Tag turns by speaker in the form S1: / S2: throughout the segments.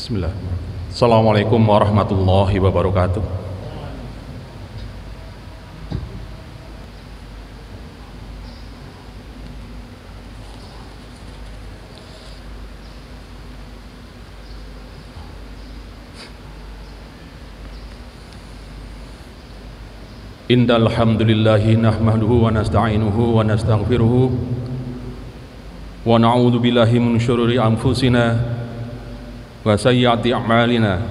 S1: Bismillah. Assalamualaikum warahmatullahi wabarakatuh. Innal hamdalillahi nahmaduhu wa nasta'inuhu wa nastaghfiruhu wa na'udzu billahi min syururi anfusina wa sayyiati a'malina.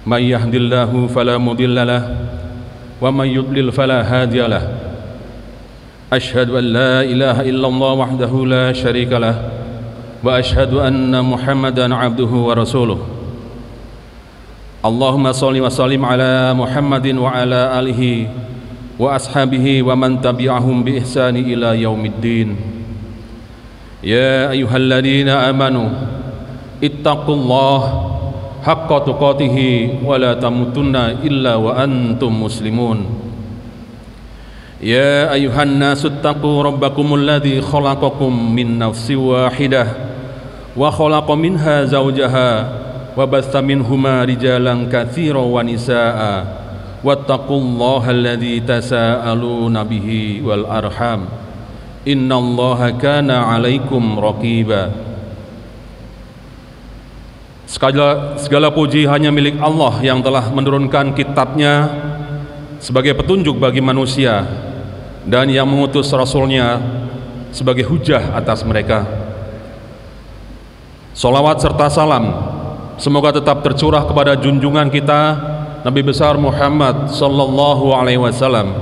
S1: May yahdihillahu fala mudilla lahu wa may yudlil fala hadiya lahu. Asyhadu an la ilaha illallah wahdahu la syarika lahu wa asyhadu anna Muhammadan 'abduhu wa rasuluh. Allahumma sholli wa sallim ala Muhammadin wa ala alihi wa ashabihi wa man tabi'ahum bi ihsani ila yaumiddin. Ya ayyuhalladzina amanu ittaqullaha haqqa tuqatih wa la tamutunna illa wa antum muslimun. Ya ayyuhan nasu ittaqu rabbakumul ladzi khalaqakum min nafsin wahidah wa khalaqa minha zawjaha wa basta minhuma rijalan katsiran wa nisaa'a wattaqullaha alladzi tasaaluna bihi wal arham innallaha kana 'alaikum raqiba. Segala puji hanya milik Allah yang telah menurunkan kitabnya sebagai petunjuk bagi manusia dan yang mengutus Rasulnya sebagai hujah atas mereka. Salawat serta salam semoga tetap tercurah kepada junjungan kita Nabi besar Muhammad sallallahu alaihi wasallam,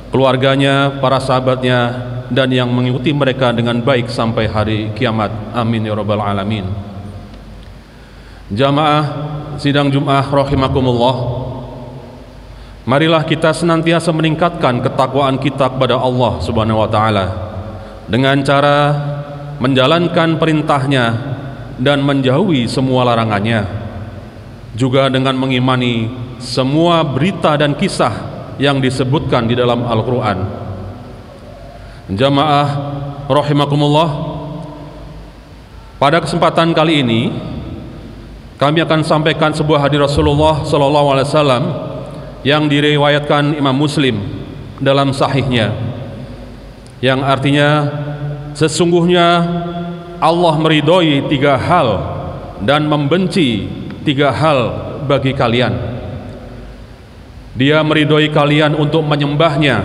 S1: keluarganya, para sahabatnya, dan yang mengikuti mereka dengan baik sampai hari kiamat. Amin ya rabbal alamin. Jamaah sidang Jumat rahimakumullah, marilah kita senantiasa meningkatkan ketakwaan kita kepada Allah Subhanahu wa taala dengan cara menjalankan perintahnya dan menjauhi semua larangannya, juga dengan mengimani semua berita dan kisah yang disebutkan di dalam Al-Quran. Jamaah rahimakumullah, pada kesempatan kali ini kami akan sampaikan sebuah hadis Rasulullah SAW yang diriwayatkan Imam Muslim dalam sahihnya, yang artinya sesungguhnya Allah meridhoi 3 hal dan membenci 3 hal bagi kalian. Dia meridhoi kalian untuk menyembahnya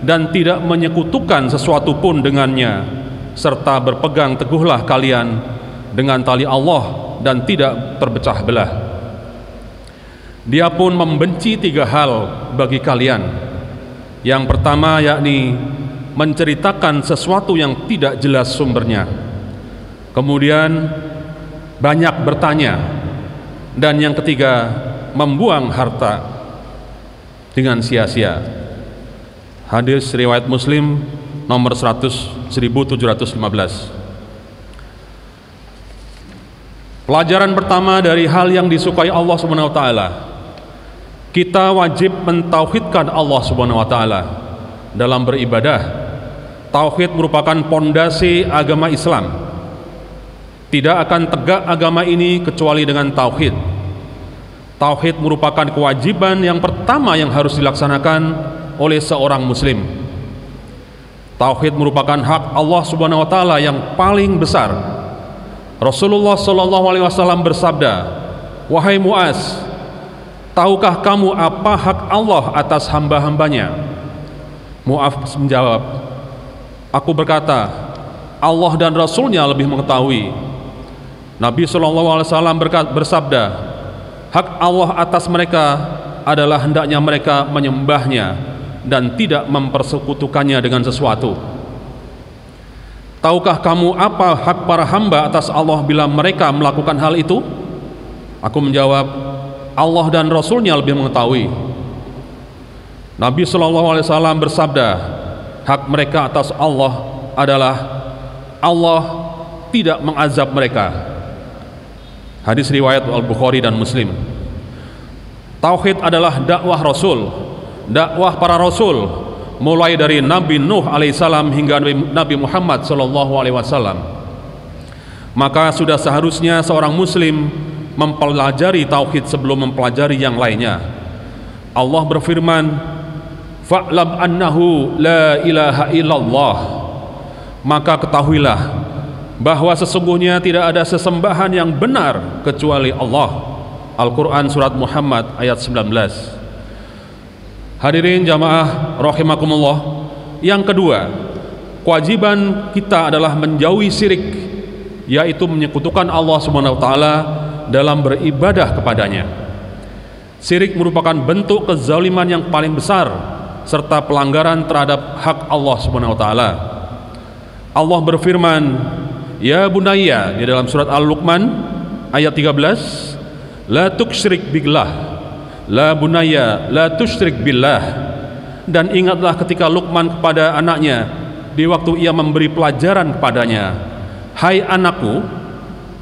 S1: dan tidak menyekutukan sesuatu pun dengannya, serta berpegang teguhlah kalian dengan tali Allah dan tidak terpecah belah. Dia pun membenci 3 hal bagi kalian. Yang pertama yakni menceritakan sesuatu yang tidak jelas sumbernya, kemudian banyak bertanya, dan yang ketiga membuang harta dengan sia-sia. Hadis riwayat Muslim nomor 1715. Pelajaran pertama dari hal yang disukai Allah Subhanahu wa taala, kita wajib mentauhidkan Allah Subhanahu wa taala dalam beribadah. Tauhid merupakan pondasi agama Islam. Tidak akan tegak agama ini kecuali dengan tauhid. Tauhid merupakan kewajiban yang pertama yang harus dilaksanakan oleh seorang muslim. Tauhid merupakan hak Allah Subhanahu wa taala yang paling besar. Rasulullah sallallahu alaihi wasallam bersabda, "Wahai Muaz, tahukah kamu apa hak Allah atas hamba-hambanya?" Muaz menjawab, "Aku berkata, Allah dan Rasulnya lebih mengetahui." Nabi SAW bersabda, hak Allah atas mereka adalah hendaknya mereka menyembahnya dan tidak mempersekutukannya dengan sesuatu. Tahukah kamu apa hak para hamba atas Allah bila mereka melakukan hal itu? Aku menjawab, Allah dan Rasulnya lebih mengetahui. Nabi SAW bersabda, hak mereka atas Allah adalah Allah tidak mengazab mereka. Hadis riwayat Al-Bukhari dan Muslim. Tauhid adalah dakwah Rasul, dakwah para Rasul, mulai dari Nabi Nuh alaihissalam hingga Nabi Muhammad sallallahu alaihi wasallam. Maka sudah seharusnya seorang muslim mempelajari tauhid sebelum mempelajari yang lainnya. Allah berfirman, fa'lam annahu la ilaha illallah, maka ketahuilah bahwa sesungguhnya tidak ada sesembahan yang benar kecuali Allah. Al-Quran surat Muhammad ayat 19. Hadirin jamaah rahimakumullah, yang kedua, kewajiban kita adalah menjauhi syirik, yaitu menyekutukan Allah Subhanahu wa taala dalam beribadah kepadanya. Syirik merupakan bentuk kezaliman yang paling besar serta pelanggaran terhadap hak Allah Subhanahu wa taala. Allah berfirman, ya bunayya, di dalam surat Al-Luqman ayat 13, la tusyrik billah, la bunayya la tusyrik billah. Dan ingatlah ketika Luqman kepada anaknya di waktu ia memberi pelajaran kepadanya, hai anakku,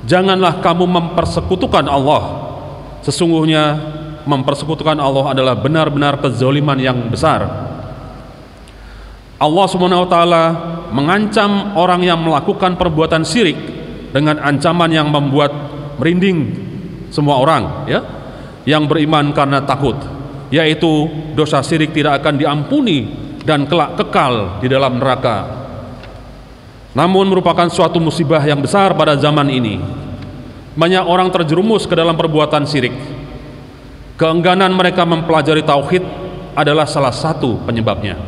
S1: janganlah kamu mempersekutukan Allah. Sesungguhnya mempersekutukan Allah adalah benar-benar kezaliman yang besar. Allah Subhanahu wa taala mengancam orang yang melakukan perbuatan syirik dengan ancaman yang membuat merinding semua orang, ya, yang beriman karena takut, yaitu dosa syirik tidak akan diampuni dan kelak kekal di dalam neraka. Namun merupakan suatu musibah yang besar pada zaman ini. Banyak orang terjerumus ke dalam perbuatan syirik. Keengganan mereka mempelajari tauhid adalah salah satu penyebabnya.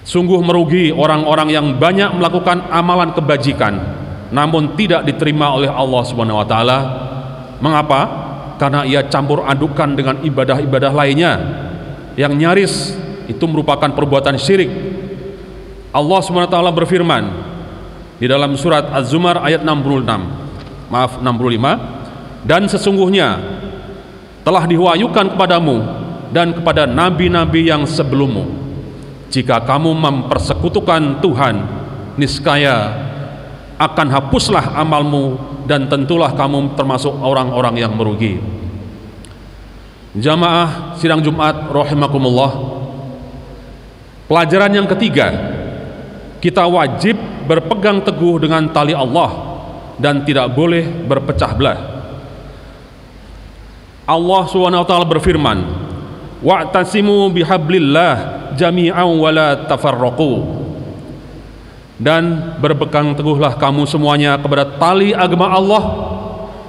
S1: Sungguh merugi orang-orang yang banyak melakukan amalan kebajikan namun tidak diterima oleh Allah Subhanahu wa taala. Mengapa? Karena ia campur adukan dengan ibadah-ibadah lainnya yang nyaris itu merupakan perbuatan syirik. Allah Subhanahu wa taala berfirman di dalam surat Az-Zumar ayat 65, dan sesungguhnya telah diwahyukan kepadamu dan kepada nabi-nabi yang sebelummu, jika kamu mempersekutukan Tuhan, niscaya akan hapuslah amalmu dan tentulah kamu termasuk orang-orang yang merugi. Jamaah sidang Jumat rahimakumullah, pelajaran yang ketiga, kita wajib berpegang teguh dengan tali Allah dan tidak boleh berpecah belah. Allah Subhanahu wa taala berfirman, wa'tasimu bihablillah jami'an wa la tafarraqu, dan berpegang teguhlah kamu semuanya kepada tali agama Allah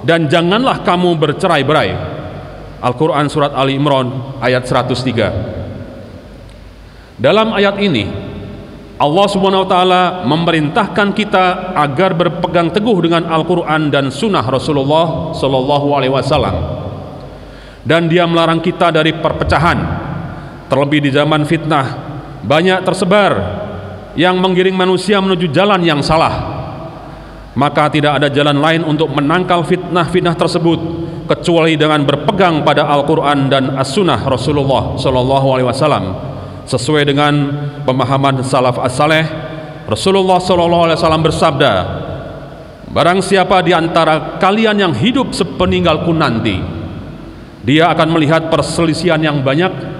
S1: dan janganlah kamu bercerai-berai. Al-Quran surat Ali Imran ayat 103. Dalam ayat ini Allah Subhanahu wa taala memerintahkan kita agar berpegang teguh dengan Al-Quran dan sunnah Rasulullah sallallahu alaihi wasallam, dan dia melarang kita dari perpecahan. Terlebih di zaman fitnah banyak tersebar yang menggiring manusia menuju jalan yang salah. Maka tidak ada jalan lain untuk menangkal fitnah-fitnah tersebut kecuali dengan berpegang pada Al-Quran dan As-Sunnah Rasulullah SAW sesuai dengan pemahaman salaf as-saleh. Rasulullah SAW bersabda, barang siapa di antara kalian yang hidup sepeninggalku nanti, dia akan melihat perselisihan yang banyak,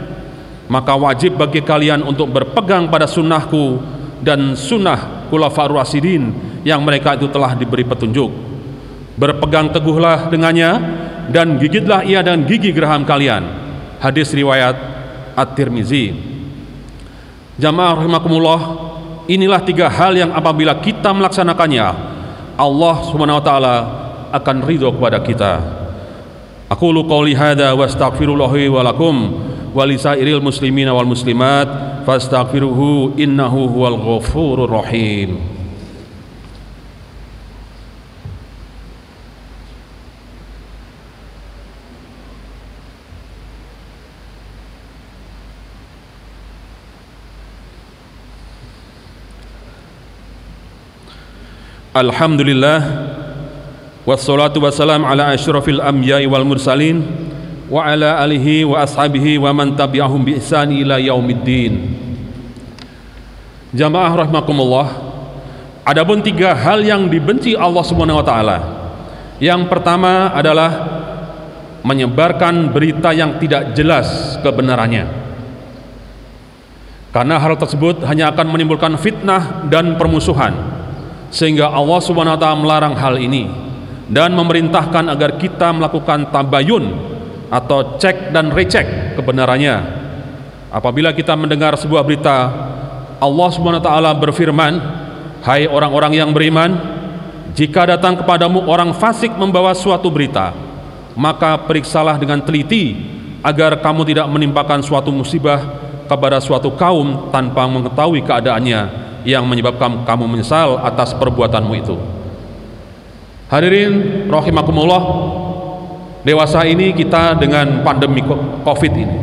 S1: maka wajib bagi kalian untuk berpegang pada sunnahku dan sunnah khulafaur rasyidin yang mereka itu telah diberi petunjuk. Berpegang teguhlah dengannya dan gigitlah ia dengan gigi geraham kalian. Hadis riwayat At-Tirmizi. Jamaah rahimakumullah, inilah tiga hal yang apabila kita melaksanakannya, Allah Subhanahu wa taala akan ridho kepada kita. Aqulu qouli hadza wa astaghfirullahi wa lakum wa lisairil muslimina wal muslimat fastaghfiruhu innahu huwal ghafurur rahim. Alhamdulillah wassalatu wassalam ala asyrafil anbiya'i wal mursalin wa ala alihi wa ashabihi wa man tabi'ahum bi ihsani ila yaumiddin. Jamaah rahimakumullah, adapun tiga hal yang dibenci Allah Subhanahu wa taala. Yang pertama adalah menyebarkan berita yang tidak jelas kebenarannya, karena hal tersebut hanya akan menimbulkan fitnah dan permusuhan, sehingga Allah Subhanahu wa taala melarang hal ini. dan memerintahkan agar kita melakukan tabayun atau cek dan recek kebenarannya. Apabila kita mendengar sebuah berita, Allah Subhanahu wa taala berfirman, "Hai orang-orang yang beriman, jika datang kepadamu orang fasik membawa suatu berita, maka periksalah dengan teliti agar kamu tidak menimpakan suatu musibah kepada suatu kaum tanpa mengetahui keadaannya yang menyebabkan kamu menyesal atas perbuatanmu itu." Hadirin rahimakumullah, dewasa ini kita dengan pandemi Covid ini,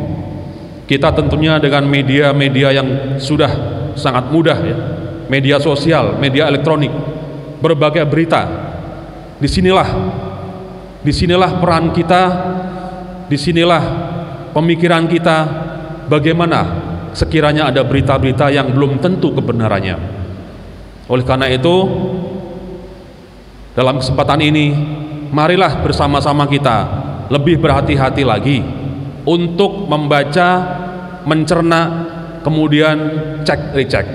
S1: kita tentunya dengan media-media yang sudah sangat mudah ya, media sosial, media elektronik, berbagai berita. Disinilah peran kita, disinilah pemikiran kita, bagaimana sekiranya ada berita-berita yang belum tentu kebenarannya. Oleh karena itu, dalam kesempatan ini, marilah bersama-sama kita lebih berhati-hati lagi untuk membaca, mencerna, kemudian cek recek.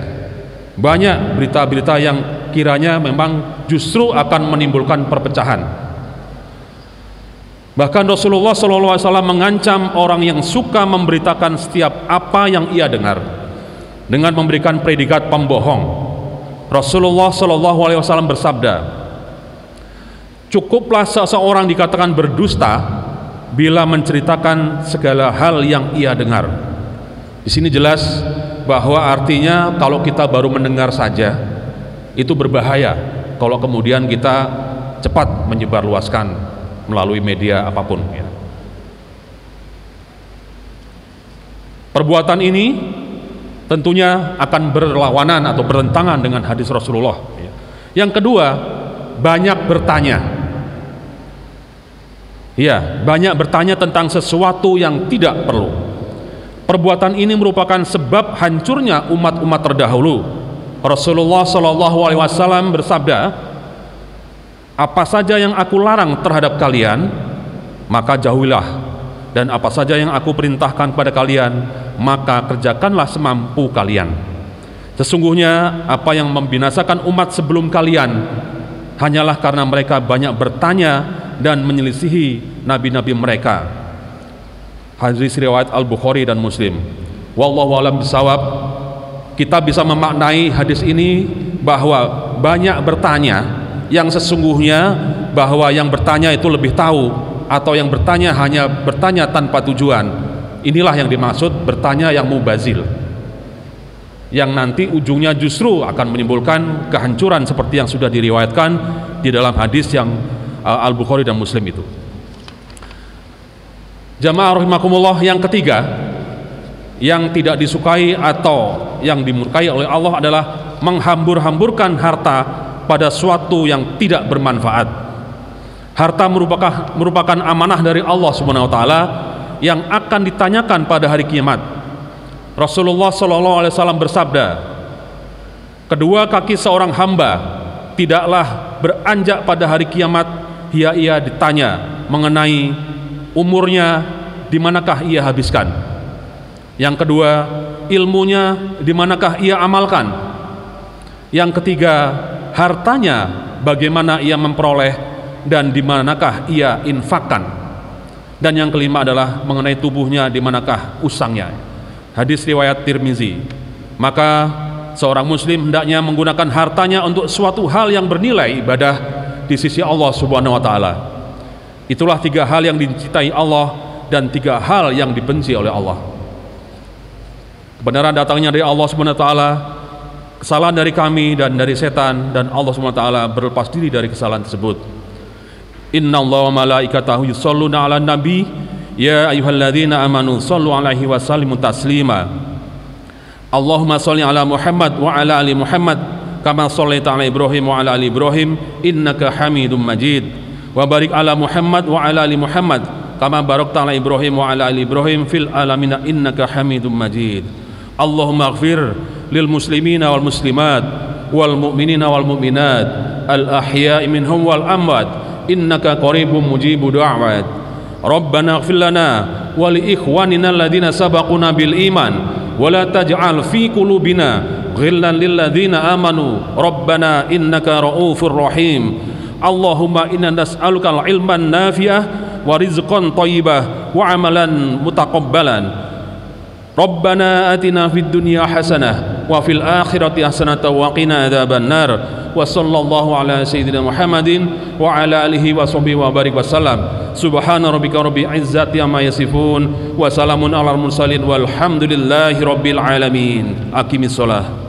S1: Banyak berita-berita yang kiranya memang justru akan menimbulkan perpecahan. Bahkan Rasulullah SAW mengancam orang yang suka memberitakan setiap apa yang ia dengar dengan memberikan predikat pembohong. Rasulullah SAW bersabda, "Cukuplah seseorang dikatakan berdusta bila menceritakan segala hal yang ia dengar." Di sini jelas bahwa artinya kalau kita baru mendengar saja itu berbahaya kalau kemudian kita cepat menyebarluaskan melalui media apapun ya. Perbuatan ini tentunya akan berlawanan atau bertentangan dengan hadis Rasulullah ya. Yang kedua, banyak bertanya. Ya, banyak bertanya tentang sesuatu yang tidak perlu. Perbuatan ini merupakan sebab hancurnya umat-umat terdahulu. Rasulullah SAW bersabda, "Apa saja yang aku larang terhadap kalian, maka jauhilah, dan apa saja yang aku perintahkan kepada kalian, maka kerjakanlah semampu kalian. Sesungguhnya apa yang membinasakan umat sebelum kalian hanyalah karena mereka banyak bertanya dan menyelisihi nabi-nabi mereka." Hadis riwayat Al-Bukhari dan Muslim. Wallahu a'lam bishawab. Kita bisa memaknai hadis ini bahwa banyak bertanya yang sesungguhnya bahwa yang bertanya itu lebih tahu, atau yang bertanya hanya bertanya tanpa tujuan. Inilah yang dimaksud bertanya yang mubazil, yang nanti ujungnya justru akan menimbulkan kehancuran seperti yang sudah diriwayatkan di dalam hadis yang Al-Bukhari dan Muslim itu. Jamaah rahimakumullah, yang ketiga yang tidak disukai atau yang dimurkai oleh Allah adalah menghambur-hamburkan harta pada suatu yang tidak bermanfaat. Harta merupakan amanah dari Allah Subhanahu wa taala yang akan ditanyakan pada hari kiamat. Rasulullah SAW bersabda, "Kedua kaki seorang hamba tidaklah beranjak pada hari kiamat hingga ia ditanya mengenai umurnya, di manakah ia habiskan. Yang kedua, ilmunya di manakah ia amalkan. Yang ketiga, hartanya bagaimana ia memperoleh dan di manakah ia infakkan. Dan yang kelima adalah mengenai tubuhnya, di manakah usangnya." Hadis riwayat Tirmizi. Maka seorang muslim hendaknya menggunakan hartanya untuk suatu hal yang bernilai ibadah di sisi Allah Subhanahu wa taala. Itulah tiga hal yang dicintai Allah dan tiga hal yang dibenci oleh Allah. Kebenaran datangnya dari Allah Subhanahu wa taala, kesalahan dari kami dan dari setan, dan Allah Subhanahu wa taala berlepas diri dari kesalahan tersebut. Innallaha wa malaikatahu yusholluna 'alan nabi ya ayyuhalladzina amanu shollu 'alaihi wa sallimu taslima. Allahumma sholli 'ala Muhammad wa 'ala ali Muhammad kama shallaita 'ala Ibrahim wa 'ala ali Ibrahim innaka Hamidum Majid. Wa barik 'ala Muhammad wa 'ala ali Muhammad kama barakta 'ala Ibrahim wa 'ala ali Ibrahim fil alamin innaka Hamidum Majid. Allahumma ighfir lil muslimina wal muslimat wal mu'minina wal mu'minat al ahya'i minhum wal amwat innaka qaribum mujibud du'awat. Rabbana ighfir lana wa li ikhwanina alladhina sabaquna bil iman wa la taj'al fi qulubina ghillan lil ladzina amanu rabbana innaka ra'ufur rahim. Allahumma inna nas'aluka al-ilman nafi'ah wa rizqan thayyibah wa amalan mutaqabbalan. Rabbana atina fid dunya hasanah wa fil akhirati hasanah wa qina adzabannar. Wa sallallahu ala sayyidina Muhammadin wa ala alihi wa sahbihi wa barik wasallam. Subhana rabbika rabbil izzati amma yasifun wa salamun alal mursalin walhamdulillahi rabbil alamin. Aqimis shalah.